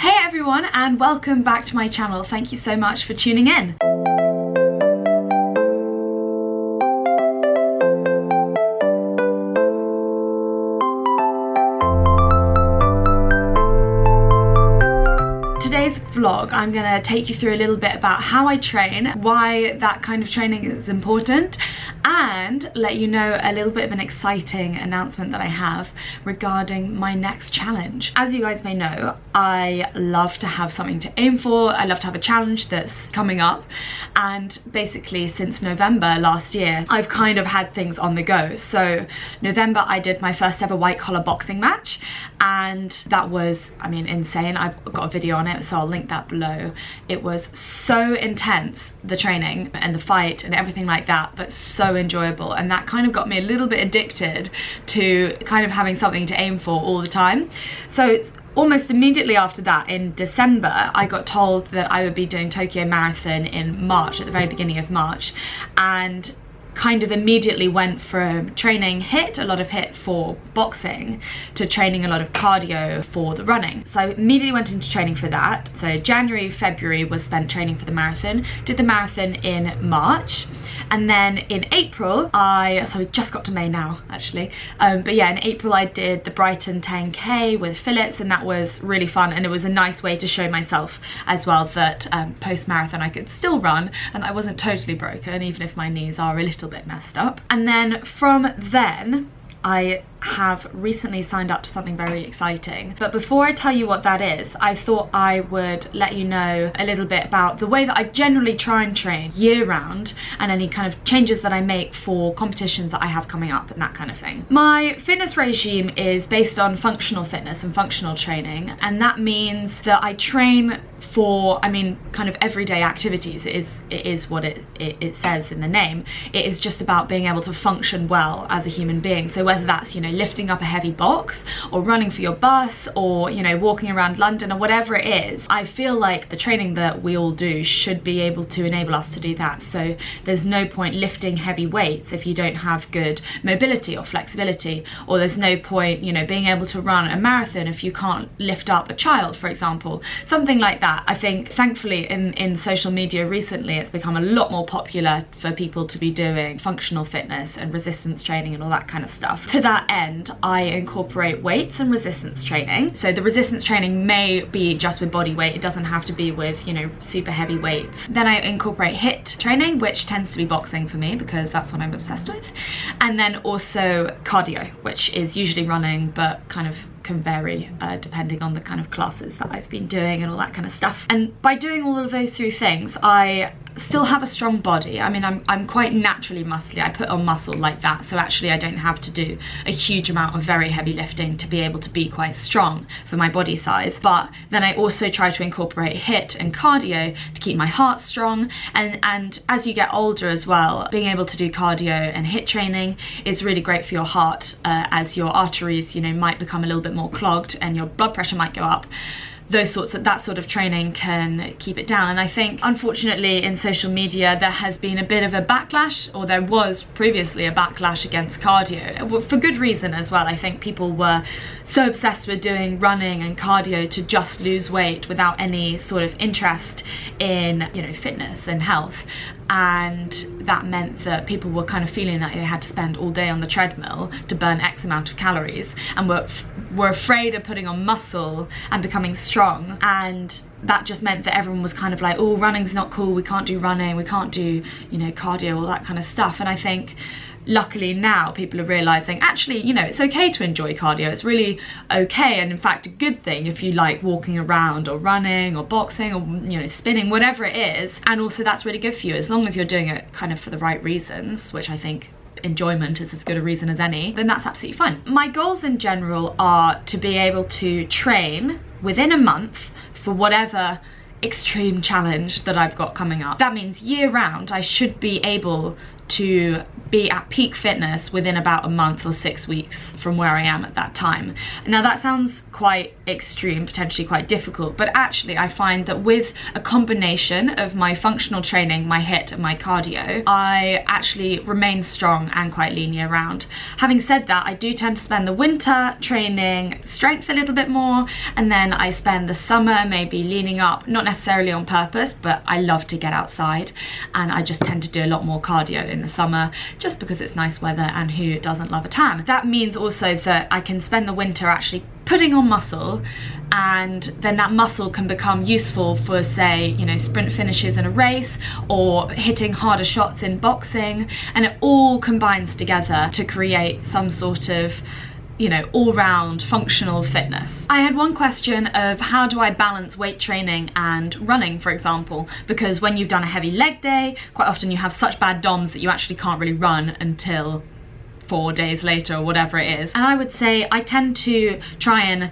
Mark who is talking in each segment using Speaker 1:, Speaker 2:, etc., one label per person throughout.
Speaker 1: Hey everyone, and welcome back to my channel. Thank you so much for tuning in. Today's vlog, I'm going to take you through a little bit about how I train, why that kind of training is important, and let you know a little bit of an exciting announcement that I have regarding my next challenge. As you guys may know, I love to have something to aim for. I love to have a challenge that's coming up, and basically since November last year I've kind of had things on the go. So November I did my first ever white collar boxing match, and that was, I mean, insane. I've got a video on it, so I'll link that below. It was so intense, the training and the fight and everything like that, but so enjoyable, and that kind of got me a little bit addicted to kind of having something to aim for all the time. So it's almost immediately after that, in December, I got told that I would be doing Tokyo Marathon in March, at the very beginning of March, and kind of immediately went from training a lot of HIIT for boxing to training a lot of cardio for the running. So I immediately went into training for that. So January, February was spent training for the marathon, did the marathon in March, and then in April so we just got to May now actually, but yeah, in April I did the Brighton 10k with Phillips, and that was really fun, and it was a nice way to show myself as well that post-marathon I could still run and I wasn't totally broken, even if my knees are a little bit messed up. And then from then I have recently signed up to something very exciting. But before I tell you what that is, I thought I would let you know a little bit about the way that I generally try and train year round, and any kind of changes that I make for competitions that I have coming up and that kind of thing. My fitness regime is based on functional fitness and functional training, and that means that I train for, I mean, kind of everyday activities. It is what it says in the name. It is just about being able to function well as a human being. So whether that's, you know, lifting up a heavy box, or running for your bus, or, you know, walking around London, or whatever it is, I feel like the training that we all do should be able to enable us to do that. So there's no point lifting heavy weights if you don't have good mobility or flexibility, or there's no point, you know, being able to run a marathon if you can't lift up a child, for example. Something like that. I think thankfully in social media recently it's become a lot more popular for people to be doing functional fitness and resistance training and all that kind of stuff. To that end, I incorporate weights and resistance training. So the resistance training may be just with body weight, it doesn't have to be with, you know, super heavy weights. Then I incorporate HIIT training, which tends to be boxing for me because that's what I'm obsessed with. And then also cardio, which is usually running, but kind of can vary depending on the kind of classes that I've been doing and all that kind of stuff. And by doing all of those three things, I still have a strong body. I mean, I'm quite naturally muscly. I put on muscle like that, so actually I don't have to do a huge amount of very heavy lifting to be able to be quite strong for my body size. But then I also try to incorporate HIIT and cardio to keep my heart strong, and as you get older as well, being able to do cardio and HIIT training is really great for your heart, as your arteries, you know, might become a little bit more clogged and your blood pressure might go up. That sort of training can keep it down. And I think unfortunately in social media there has been a bit of a backlash, or there was previously a backlash against cardio, for good reason as well. I think people were so obsessed with doing running and cardio to just lose weight without any sort of interest in, you know, fitness and health. And that meant that people were kind of feeling that they had to spend all day on the treadmill to burn X amount of calories, and were afraid of putting on muscle and becoming strong. And that just meant that everyone was kind of like, oh, running's not cool, we can't do running, we can't do, you know, cardio, all that kind of stuff. And I think luckily now people are realizing, actually, you know, it's okay to enjoy cardio. It's really okay, and in fact a good thing if you like walking around or running or boxing or, you know, spinning, whatever it is. And also that's really good for you as long as you're doing it kind of for the right reasons, which I think enjoyment is as good a reason as any, then that's absolutely fine. My goals in general are to be able to train within a month for whatever extreme challenge that I've got coming up. That means year round I should be able to be at peak fitness within about a month or 6 weeks from where I am at that time. Now that sounds quite extreme, potentially quite difficult, but actually I find that with a combination of my functional training, my HIIT and my cardio, I actually remain strong and quite lean year round. Having said that, I do tend to spend the winter training strength a little bit more, and then I spend the summer maybe leaning up, not necessarily on purpose, but I love to get outside and I just tend to do a lot more cardio in the summer just because it's nice weather, and who doesn't love a tan? That means also that I can spend the winter actually putting on muscle, and then that muscle can become useful for, say, you know, sprint finishes in a race or hitting harder shots in boxing, and it all combines together to create some sort of, you know, all-round functional fitness. I had one question of how do I balance weight training and running, for example, because when you've done a heavy leg day, quite often you have such bad DOMs that you actually can't really run until 4 days later or whatever it is. And I would say I tend to try and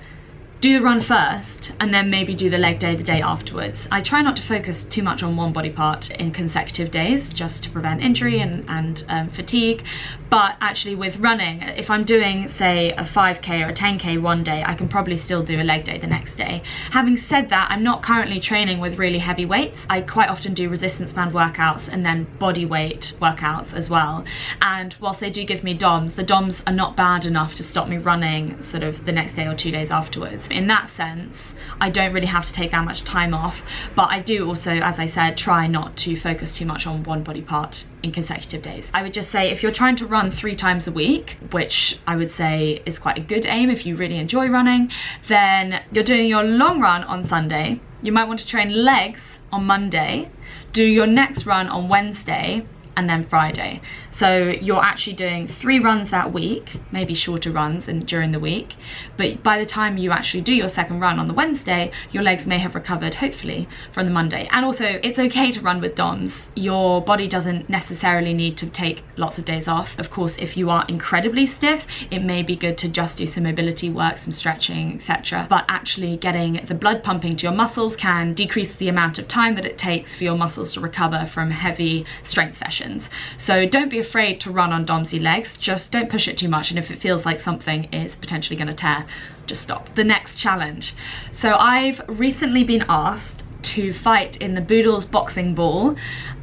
Speaker 1: do the run first and then maybe do the leg day the day afterwards. I try not to focus too much on one body part in consecutive days just to prevent injury and fatigue. But actually with running, if I'm doing, say, a 5k or a 10k one day, I can probably still do a leg day the next day. Having said that, I'm not currently training with really heavy weights. I quite often do resistance band workouts and then body weight workouts as well. And whilst they do give me DOMs, the DOMs are not bad enough to stop me running sort of the next day or 2 days afterwards. In that sense, I don't really have to take that much time off, but I do also, as I said, try not to focus too much on one body part in consecutive days. I would just say if you're trying to run 3 times a week, which I would say is quite a good aim if you really enjoy running, then you're doing your long run on Sunday, you might want to train legs on Monday, do your next run on Wednesday, and then Friday. So you're actually doing 3 runs that week, maybe shorter runs during the week, but by the time you actually do your second run on the Wednesday, your legs may have recovered, hopefully, from the Monday. And also, it's okay to run with DOMs. Your body doesn't necessarily need to take lots of days off. Of course, if you are incredibly stiff, it may be good to just do some mobility work, some stretching, etc. But actually getting the blood pumping to your muscles can decrease the amount of time that it takes for your muscles to recover from heavy strength sessions. So don't be afraid to run on DOMsy legs, just don't push it too much, and if it feels like something is potentially going to tear, just stop. The next challenge. So I've recently been asked to fight in the Boodles boxing ball,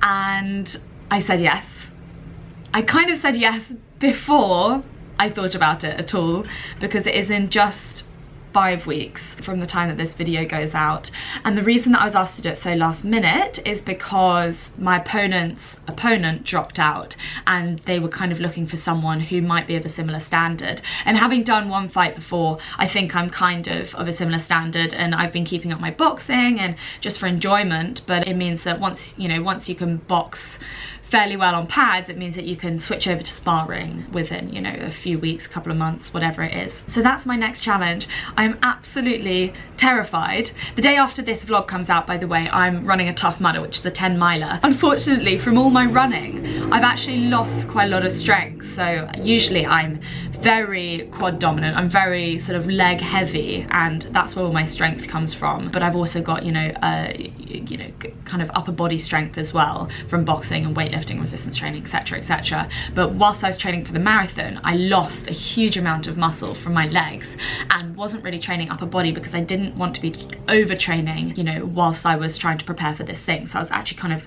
Speaker 1: and I said yes. I kind of said yes before I thought about it at all, because it is in just 5 weeks from the time that this video goes out. And the reason that I was asked to do it so last minute is because my opponent's opponent dropped out and they were kind of looking for someone who might be of a similar standard. And having done one fight before, I think I'm kind of a similar standard, and I've been keeping up my boxing and just for enjoyment, but it means that once you can box fairly well on pads, it means that you can switch over to sparring within, you know, a few weeks, couple of months, whatever it is. So that's my next challenge. I'm absolutely terrified. The day after this vlog comes out, by the way, I'm running a Tough Mudder, which is a 10 miler. Unfortunately, from all my running, I've actually lost quite a lot of strength. So usually I'm very quad dominant, I'm very sort of leg heavy, and that's where all my strength comes from. But I've also got, kind of upper body strength as well from boxing and weightlifting, resistance training, etc, etc. But whilst I was training for the marathon, I lost a huge amount of muscle from my legs and wasn't really training upper body because I didn't want to be overtraining, you know, whilst I was trying to prepare for this thing. So I was actually kind of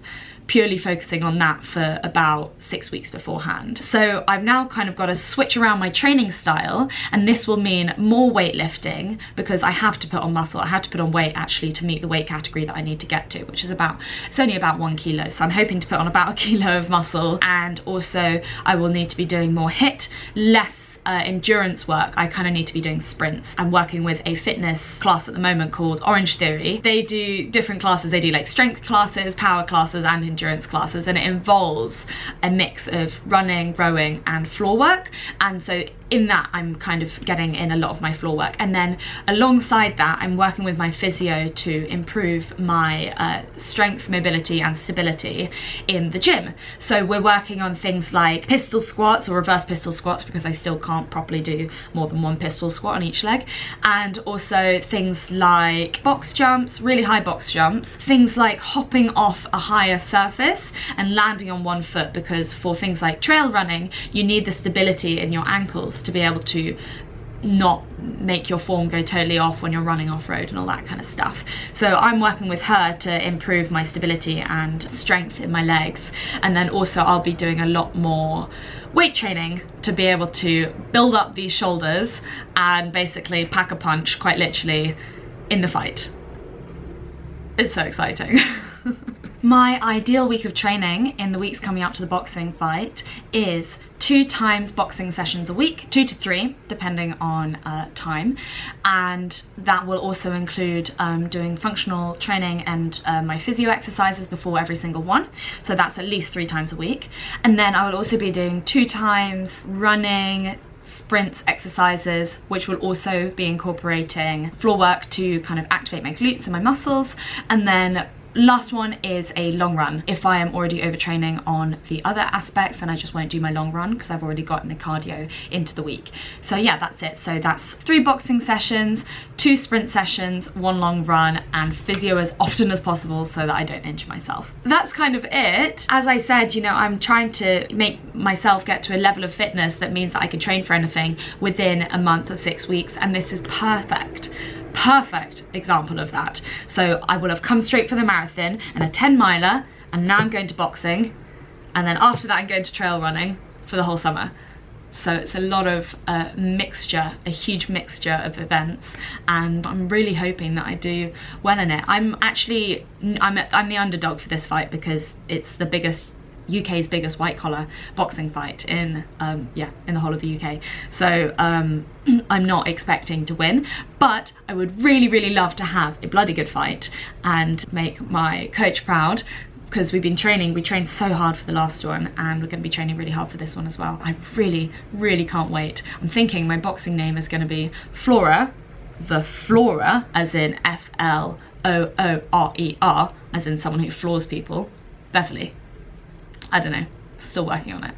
Speaker 1: purely focusing on that for about 6 weeks beforehand. So I've now kind of got to switch around my training style, and this will mean more weightlifting because I have to put on muscle. I have to put on weight actually to meet the weight category that I need to get to, which is it's only about 1 kilo. So I'm hoping to put on about 1 kilo of muscle, and also I will need to be doing more HIIT, less endurance work. I kind of need to be doing sprints. I'm working with a fitness class at the moment called Orange Theory. They do different classes. They do like strength classes, power classes, and endurance classes, and it involves a mix of running, rowing, and floor work. And so in that I'm kind of getting in a lot of my floor work. And then alongside that, I'm working with my physio to improve my strength, mobility and stability in the gym. So we're working on things like pistol squats or reverse pistol squats, because I still can't properly do more than one pistol squat on each leg. And also things like box jumps, really high box jumps, things like hopping off a higher surface and landing on one foot, because for things like trail running, you need the stability in your ankles to be able to not make your form go totally off when you're running off-road and all that kind of stuff. So I'm working with her to improve my stability and strength in my legs, and then also I'll be doing a lot more weight training to be able to build up these shoulders and basically pack a punch, quite literally, in the fight. It's so exciting. My ideal week of training in the weeks coming up to the boxing fight is 2 times boxing sessions a week, 2 to 3 depending on time, and that will also include doing functional training and my physio exercises before every single one, so that's at least 3 times a week. And then I will also be doing 2 times running, sprints, exercises, which will also be incorporating floor work to kind of activate my glutes and my muscles. And then last one is a long run. If I am already overtraining on the other aspects, then I just won't do my long run because I've already gotten the cardio into the week. So yeah, that's it. So that's 3 boxing sessions, 2 sprint sessions, 1 long run, and physio as often as possible so that I don't injure myself. That's kind of it. As I said, you know, I'm trying to make myself get to a level of fitness that means that I can train for anything within a month or 6 weeks, and this is perfect example of that. So I will have come straight for the marathon and a 10-miler, and now I'm going to boxing, and then after that I'm going to trail running for the whole summer. So it's a lot of mixture, a huge mixture of events, and I'm really hoping that I do well in it. I'm the underdog for this fight because it's the UK's biggest white collar boxing fight in the whole of the UK. So I'm not expecting to win, but I would really love to have a bloody good fight and make my coach proud, because we trained so hard for the last one, and we're going to be training really hard for this one as well. I really can't wait. I'm thinking my boxing name is going to be Flora, the Flora, as in F-L-O-O-R-E-R, as in someone who floors people. Beverly. I don't know, still working on it.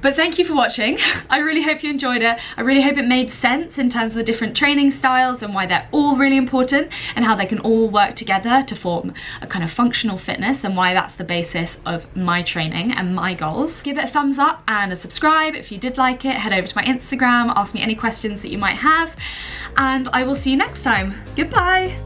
Speaker 1: But thank you for watching. I really hope you enjoyed it. I really hope it made sense in terms of the different training styles and why they're all really important and how they can all work together to form a kind of functional fitness, and why that's the basis of my training and my goals. Give it a thumbs up and a subscribe if you did like it. Head over to my Instagram, ask me any questions that you might have, and I will see you next time. Goodbye.